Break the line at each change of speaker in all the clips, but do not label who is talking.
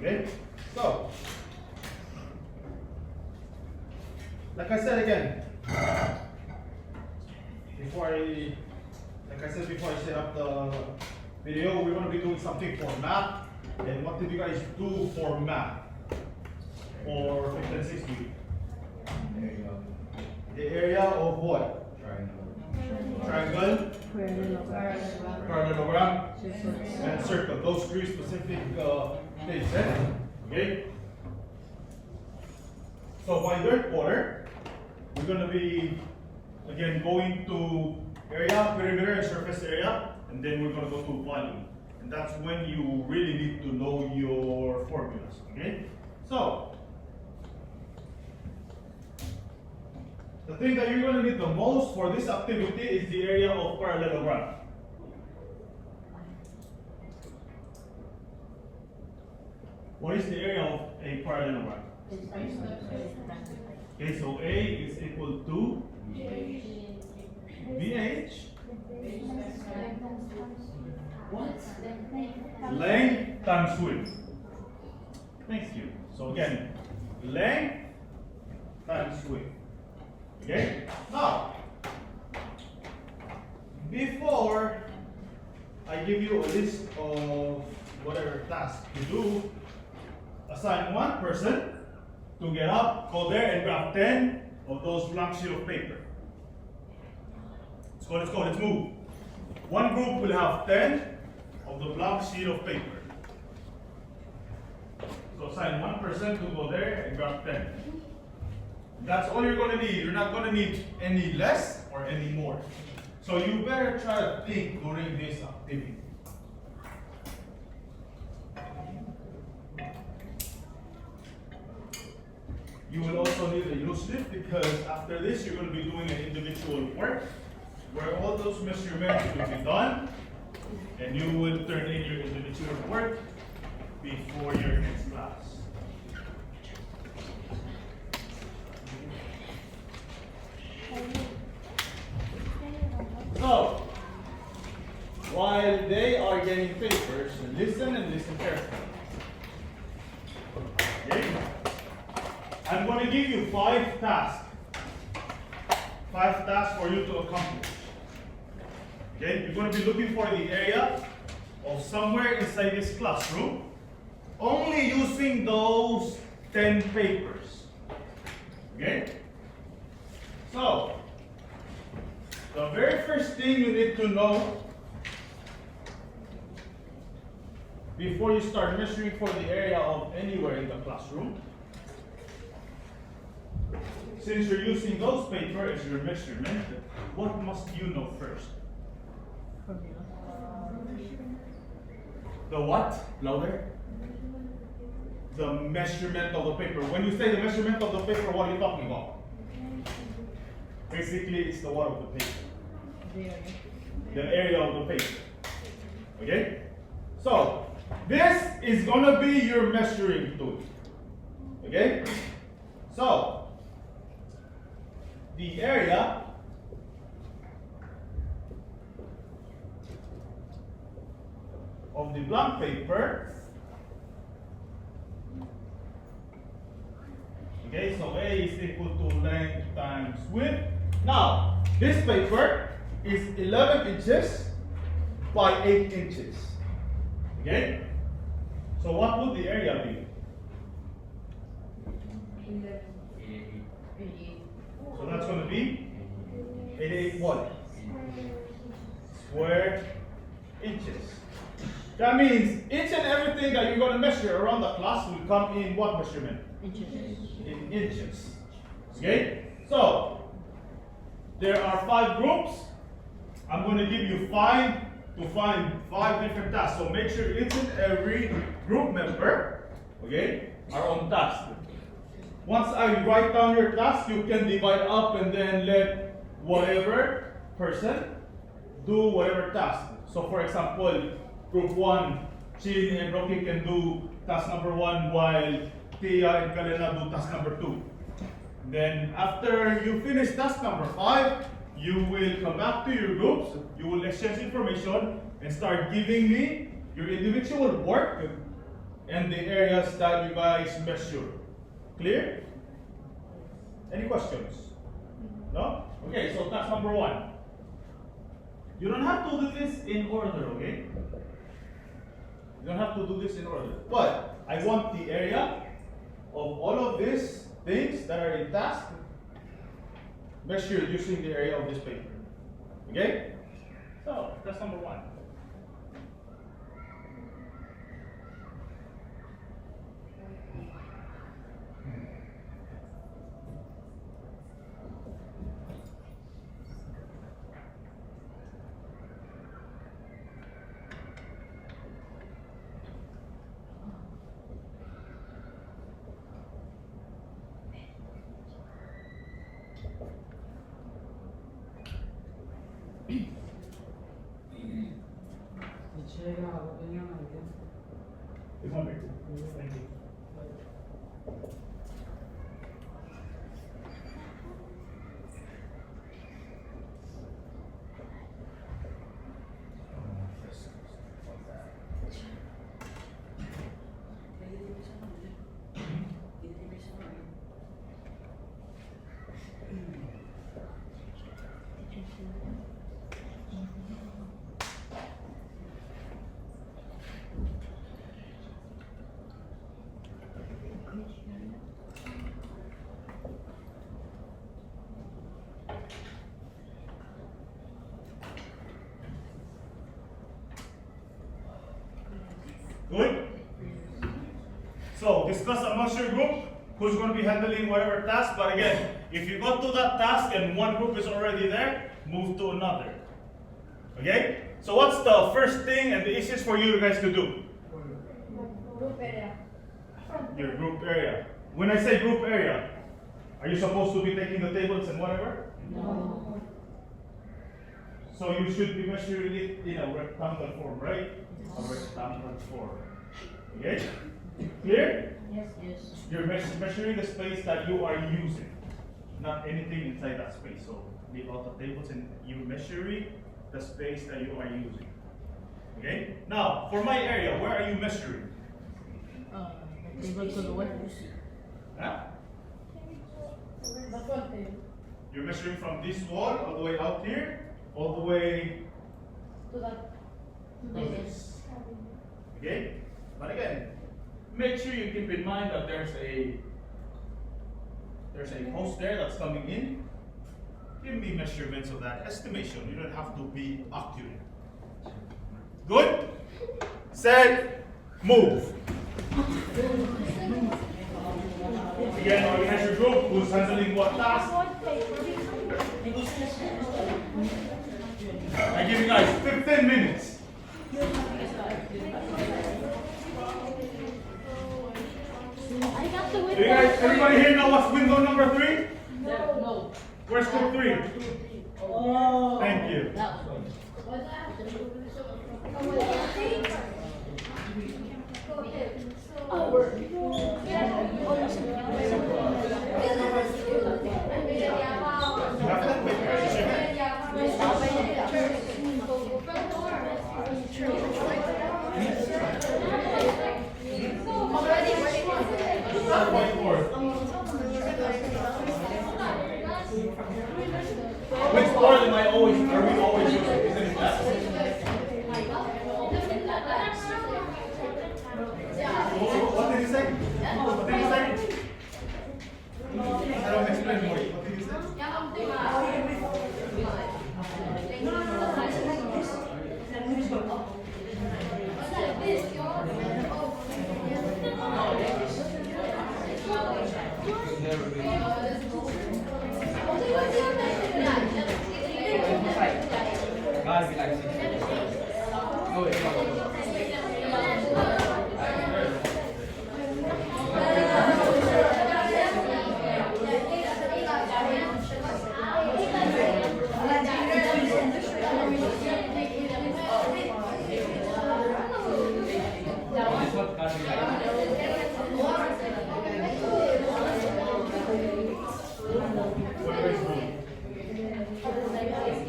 Okay? So, like I said again, like I said before I set up the video, we're going to be doing something for math. And what did you guys do for math? For 5th and 6th week? The area of what? Triangle, parallelogram, and circle. Those three specific things. Okay? So by third quarter, we're going to be again going to area, perimeter, and surface area, and then we're going to go to volume. And that's when you really need to know your formulas. Okay? So the thing that you're going to need the most for this activity is the area of parallelogram. What is the area of a parallelogram? Okay, so A is equal to BH. Length times width. Thank you. So again, length times width. Okay? Now, before I give you a list of whatever task to do, assign one person to get up, go there and grab 10 of those blank sheet of paper. Let's go, let's move. One group will have 10 of the blank sheet of paper. So assign one person to go there and grab 10. That's all you're going to need. You're not going to need any less or any more. So you better try to think during this activity. You will also need a use slip because after this you're going to be doing an individual work where all those measurements will be done and you will turn in your individual work before your next class. So, while they are getting papers, listen and listen carefully. Okay? I'm going to give you 5 tasks. 5 tasks for you to accomplish. Okay? You're going to be looking for the area of somewhere inside this classroom, only using those 10 papers. Okay? So, the very first thing you need to know before you start measuring for the area of anywhere in the classroom, since you're using those paper as your measurement, what must you know first? The what? Louder? The measurement of the paper. When you say the measurement of the paper, what are you talking about? Basically, it's the what of the paper. The area of the paper. Okay? So, this is going to be your measuring tool. Okay? So, the area of the blank paper. Okay, so A is equal to length times width. Now, this paper is 11 inches by 8 inches. Okay? So what would the area be? So that's going to be 88 what? Square inches. That means each and everything that you're going to measure around the class will come in what measurement?
Inches.
In inches. Okay? So, there are 5 groups. I'm going to give you 5 to find 5 different tasks. So make sure each and every group member, okay, are on task. Once I write down your task, you can divide up and then let whatever person do whatever task. So for example, group 1, Chin and Rocky can do task number 1 while Tia and Kalena do task number 2. Then after you finish task number 5, you will come back to your groups, you will exchange information and start giving me your individual work and the areas that you guys measure. Clear? Any questions? No? Okay, so task number 1. You don't have to do this in order, okay? You don't have to do this in order. But I want the area of all of these things that are in task measured using the area of this paper. Okay? So that's number 1. It's one big. Thank you. Good? So discuss amongst your group who's going to be handling whatever task. But again, if you go to that task and one group is already there, move to another. Okay? So what's the first thing and the easiest for you guys to do?
Group area.
Your group area. When I say group area, are you supposed to be taking the tables and whatever?
No.
So you should be measuring it in a rectangle form, right? A rectangle form. Okay? Clear?
Yes.
You're measuring the space that you are using, not anything inside that space. So leave out the tables and you're measuring the space that you are using. Okay? Now, for my area, where are you measuring?
The table to the west.
Huh?
The front table.
You're measuring from this wall all the way out here, all the way
To that.
to this. Okay? But again, make sure you keep in mind that there's a post there that's coming in. Give me measurements of that estimation. You don't have to be accurate. Good? Set, move. Again, organize your group. Who's handling what task? I give you guys 15 minutes.
I got the
Do you guys, everybody here know what's window number 3?
No.
Where's group 3?
Oh.
Thank you.
That one.
Which board am I always, are we always using? Is it that? What did you say? What did you say? I don't explain more. What did you say?
Gotta be like 6. No, it's not. This one gotta be like
What do you guys do?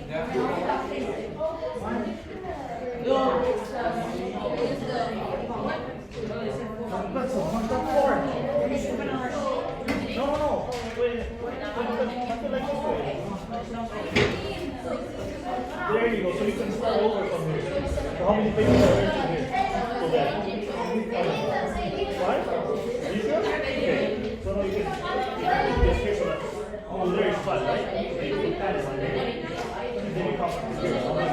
Yeah.
There you go. So you can start over from here. So how many pages are there to here? So that. Five? Are you sure? Okay. So now you can just here so that. Oh, there is five, right? Okay, you can add one there. And then you come from here. How many?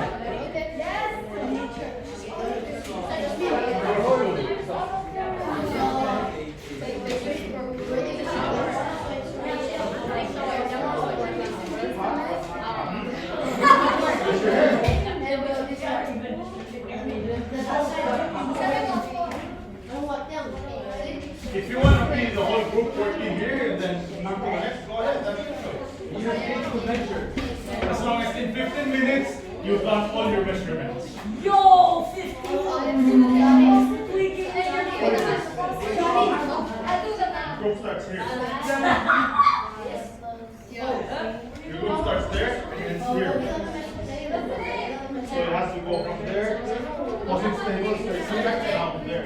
If you want to be the whole group working here and then move to the next, go ahead. That's your choice. You have to measure. As long as in 15 minutes, you've done all your measurements.
Yo, 15.
Group starts here. Your group starts there and it's here. So it has to go from there, position stable, straight here, and out there.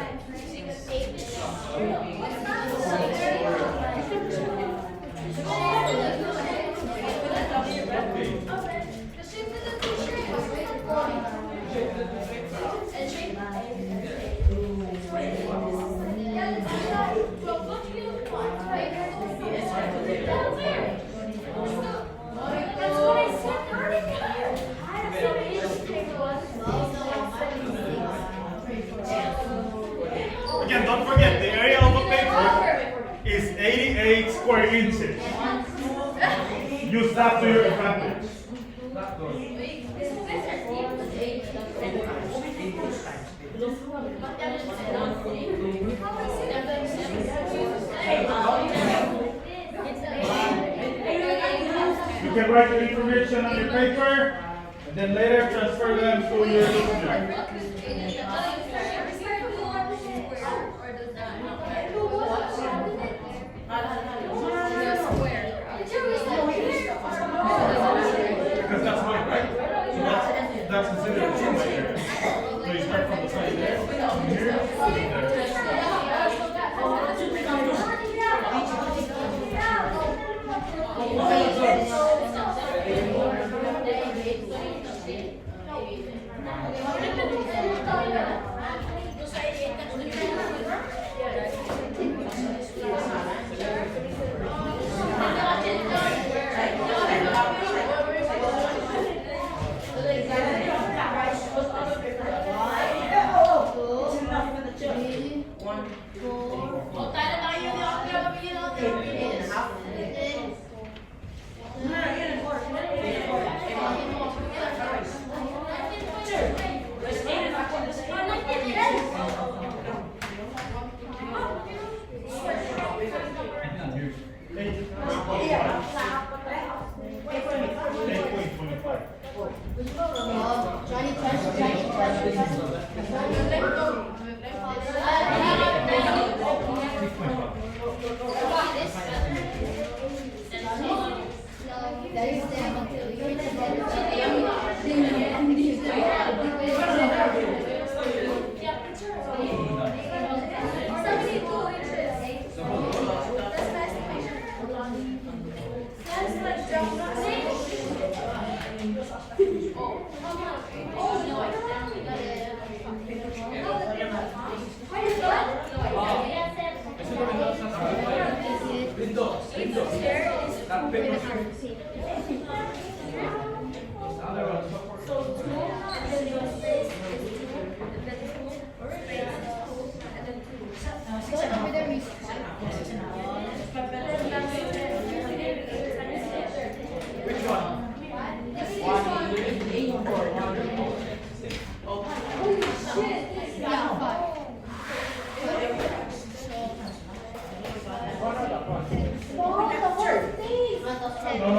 Again, don't forget, the area of a paper is 88 square inches. Use that to your advantage. You can write your information on your paper, and then later transfer them to your listener. Because that's mine, right? So that's considered a two right there. So you start from the side there, from here, and there.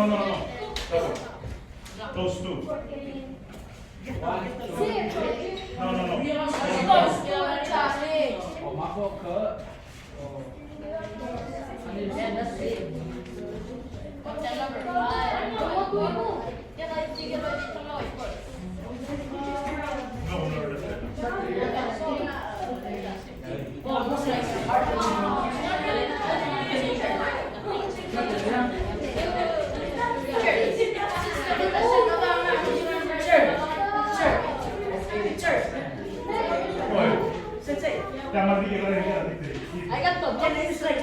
No. Those two. No. No,
It's like,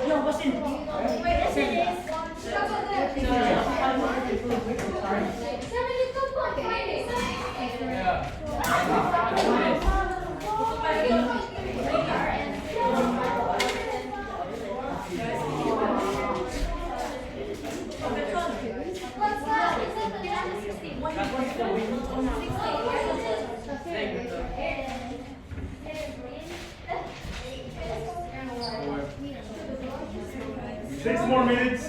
no, what's in?
Six more minutes.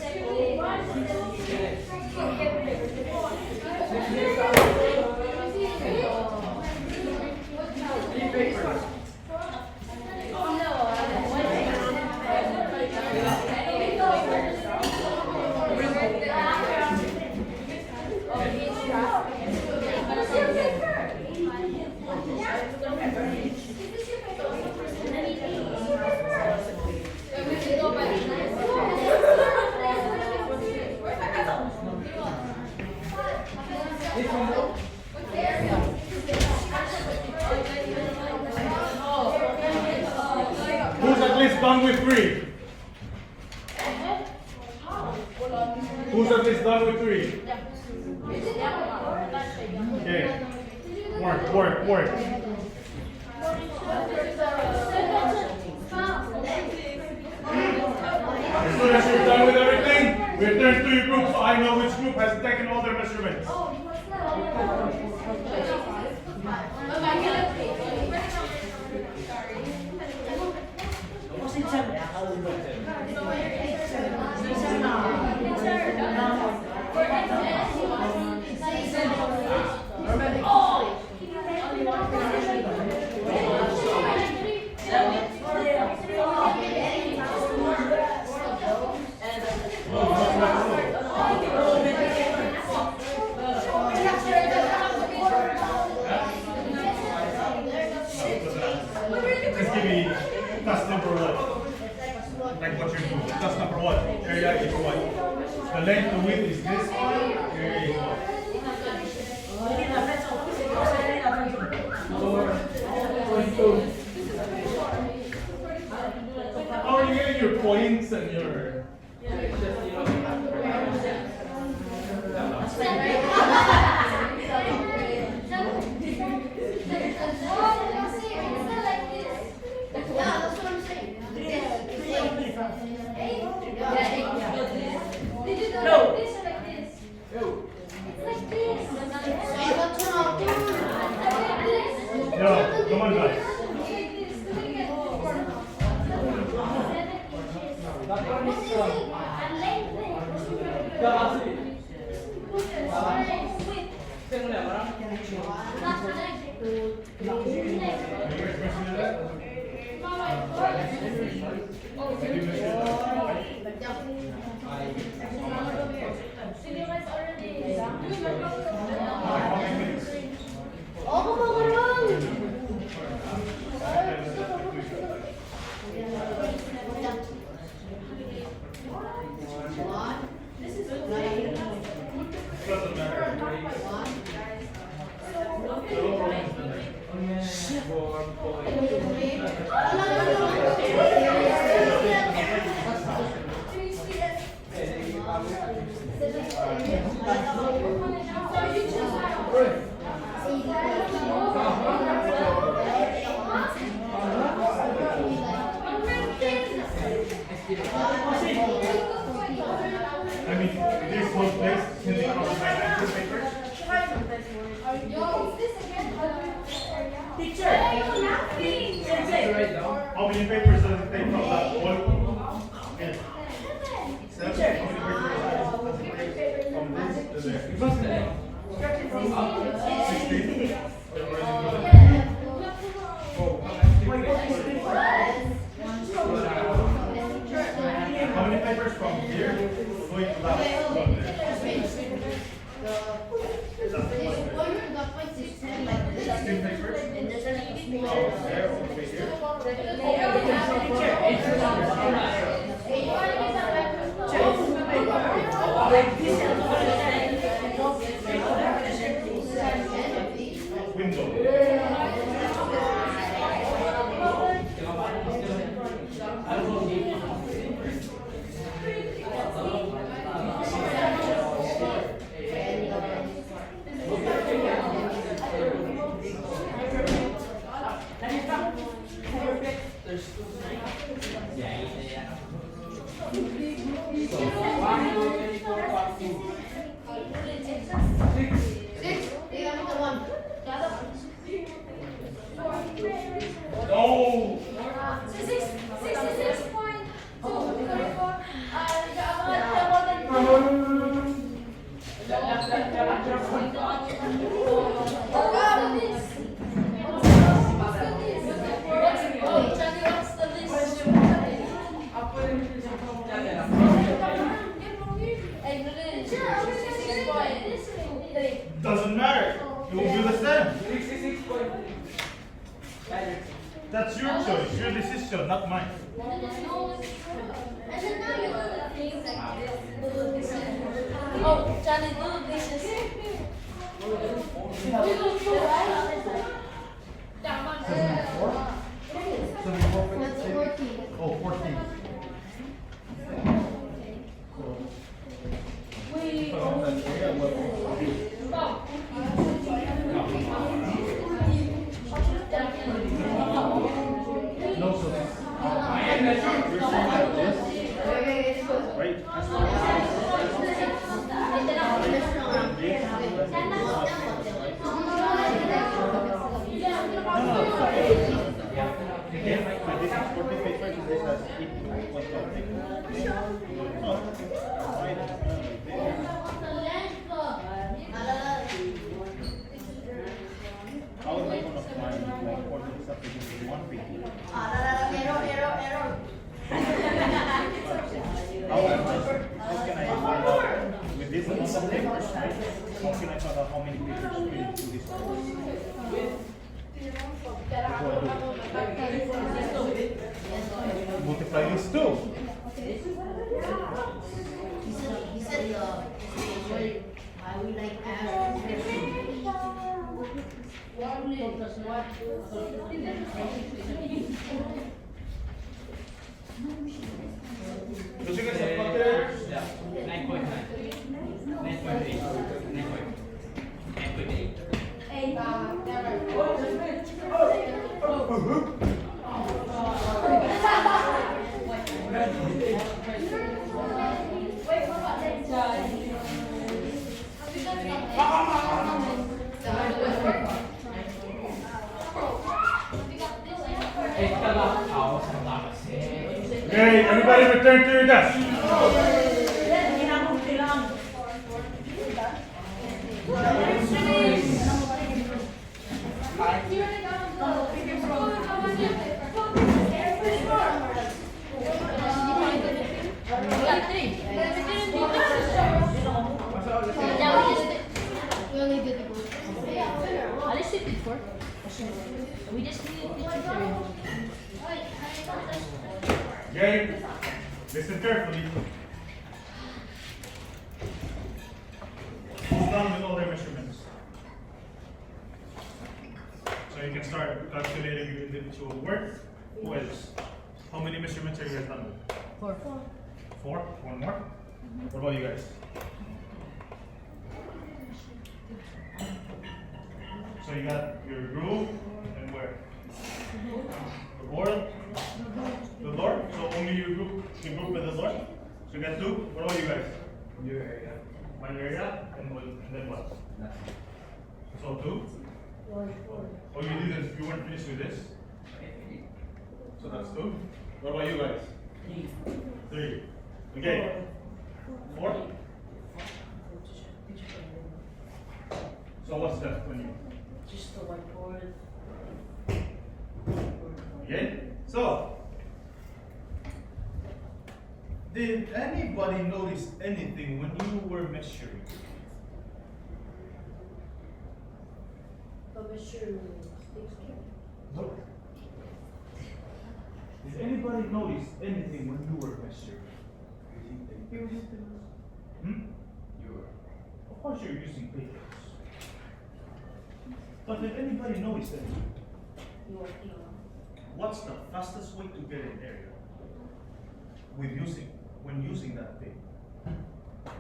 Who's at least done with 3? Who's at least done with 3? Okay. Work. As soon as you're done with everything, return to your group so I know which group has taken all their measurements.
What's in 7?
Just give me task number what? Like what you do. Task number what? Area is what? The length, the width is this one. Area is what? How are you getting your points and your... Yeah, come on guys. Doesn't matter.
Shit.
I mean, this whole place, can they cover my 19 papers?
Teacher. Sensei.
Write down.
How many papers does it take from that one? Yeah. Seven?
Teacher.
How many papers does it take from this to there?
Because the
16? How many papers from here going to that one there? That's one there. 16 papers? Oh, there, over here. Window. Oh! Doesn't matter. It will be the same.
66.
That's your choice, your decision, not mine.
Oh, Johnny, do this.
Oh, 14. No, so right? How am I gonna find like 40 subdivisions in one page? How can I find out with this amount of papers, right? How can I find out how many papers we need to this course? Multiply this too.
He said the I would like
So you guys have calculator?
Yeah. 9.9. 9.8. 9.8.
Okay, everybody return to your desk.
We only did the group. I just did it for. We just needed picture.
Okay, listen carefully. Who's done with all their measurements? So you can start calculating your individual work. Who else? How many measurements are you guys done with?
4.
4? One more? What about you guys? So you got your groove and where? The board? The door? So only your group, you group with the door? So you get 2. What about you guys?
Your area.
My area and then what?
Nothing.
So 2. Oh, you didn't. You weren't finished with this. So that's 2. What about you guys? 3. Okay. 4. So what's left when you?
Just the whiteboard.
Okay. So, did anybody notice anything when you were measuring? No. Did anybody notice anything when you were measuring? Hmm? Of course you're using papers. But did anybody notice anything? What's the fastest way to get an area when using that paper?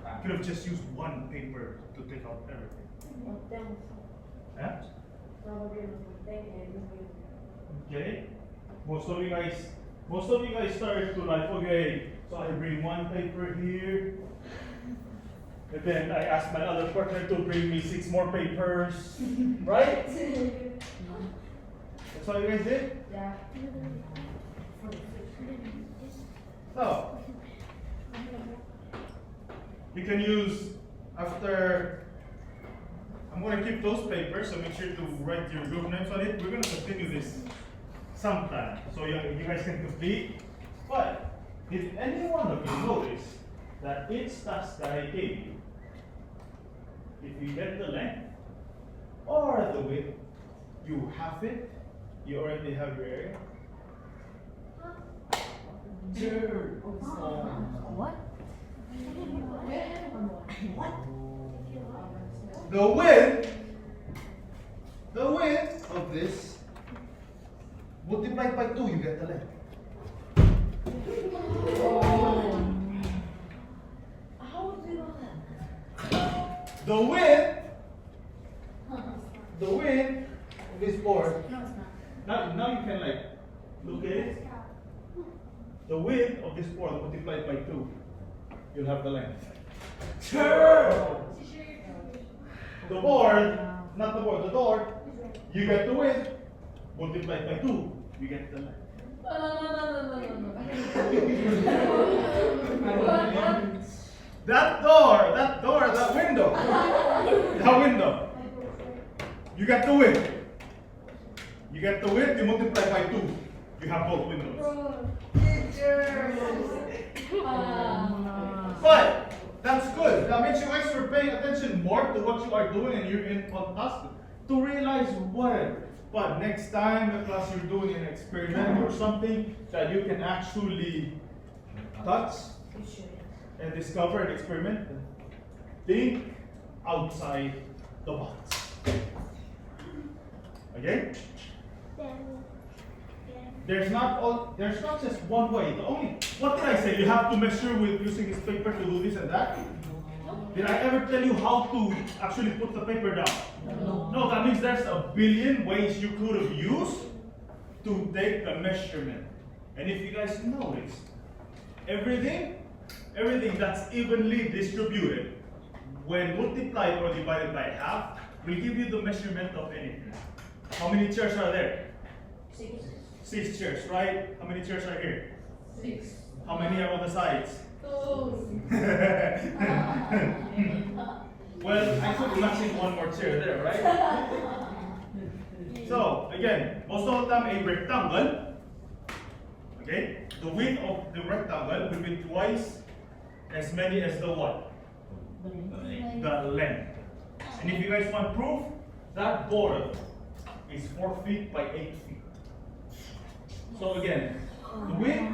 I could have just used one paper to take out everything. Huh? Okay. Most of you guys started to like, okay, so I bring one paper here. And then I asked my other partner to bring me 6 more papers. Right? That's what you guys did?
Yeah.
So, you can use after. I'm going to keep those papers, so make sure to write your group names on it. We're going to continue this sometime, so you guys can complete. But did any one of you notice that each task that I gave you, if you get the length or the width, you have it, you already have your area? Sure.
What?
The width of this multiplied by 2, you get the length.
How do you know that?
The width of this board.
No, it's not.
Now you can like look at it. The width of this board multiplied by 2, you'll have the length. Sure. The board, not the board, the door. You get the width multiplied by 2, you get the length. That window. You get the width. You get the width, you multiply by 2. You have both windows. But that's good. That makes you guys are paying attention more to what you are doing and you're in on task to realize what. But next time, the class you're doing an experiment or something that you can actually touch and discover and experiment, think outside the box. Okay? There's not just one way. What did I say? You have to measure with using this paper to do this and that? Did I ever tell you how to actually put the paper down? No, that means there's a billion ways you could have used to take the measurement. And if you guys notice, everything that's evenly distributed, when multiplied or divided by half, will give you the measurement of anything. How many chairs are there? 6 chairs, right? How many chairs are here?
6.
How many are on the sides?
2.
Well, I could imagine one more chair there, right? So, again, most of the time a rectangle, okay, the width of the rectangle will be twice as many as the what? The length. And if you guys want proof, that board is 4 feet by 8 feet. So again, the width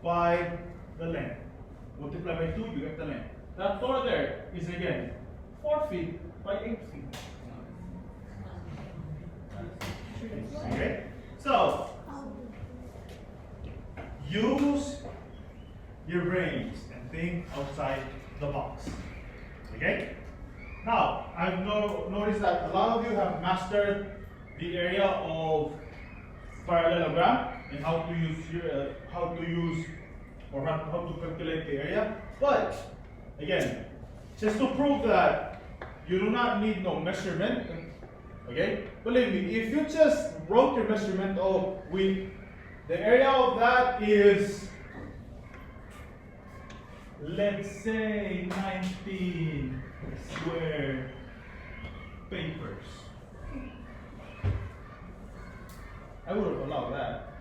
by the length. Multiply by 2, you get the length. That door there is again 4 feet by 8 feet. Okay? So, use your brains and think outside the box. Okay? Now, I've noticed that a lot of you have mastered the area of parallelogram and how to use or how to calculate the area. But again, just to prove that you do not need no measurement, okay? Believe me, if you just wrote your measurement, oh, the area of that is, let's say 19 square papers. I would have allowed that.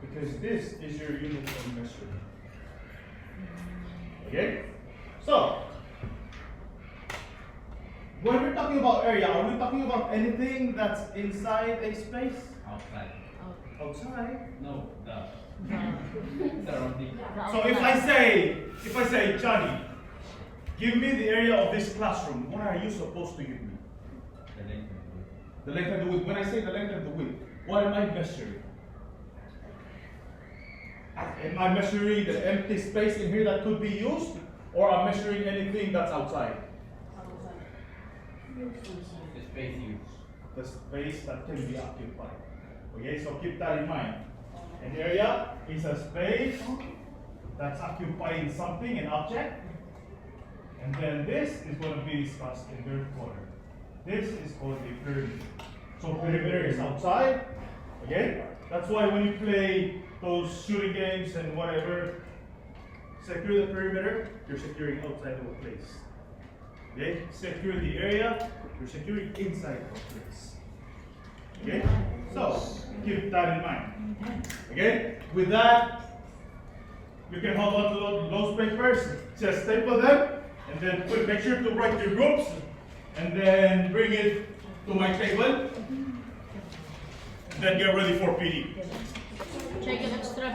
Because this is your unit of measurement. Okay? So, when we're talking about area, are we talking about anything that's inside a space?
Outside.
Outside?
No, the surrounding.
So if I say, Johnny, give me the area of this classroom, what are you supposed to give me?
The length.
The length and the width. When I say the length and the width, what am I measuring? Am I measuring the empty space in here that could be used? Or I'm measuring anything that's outside?
The space used.
The space that can be occupied. Okay, so keep that in mind. An area is a space that's occupying something, an object. And then this is going to be discussed in third quarter. This is called a perimeter. So perimeter is outside. Okay? That's why when you play those shooting games and whatever, secure the perimeter, you're securing outside of a place. Okay? Secure the area, you're securing inside of a place. Okay? So keep that in mind. Okay? With that, you can hold on to those papers, just staple them, and then make sure to write your groups, and then bring it to my table, and then get ready for PD.
Check an extra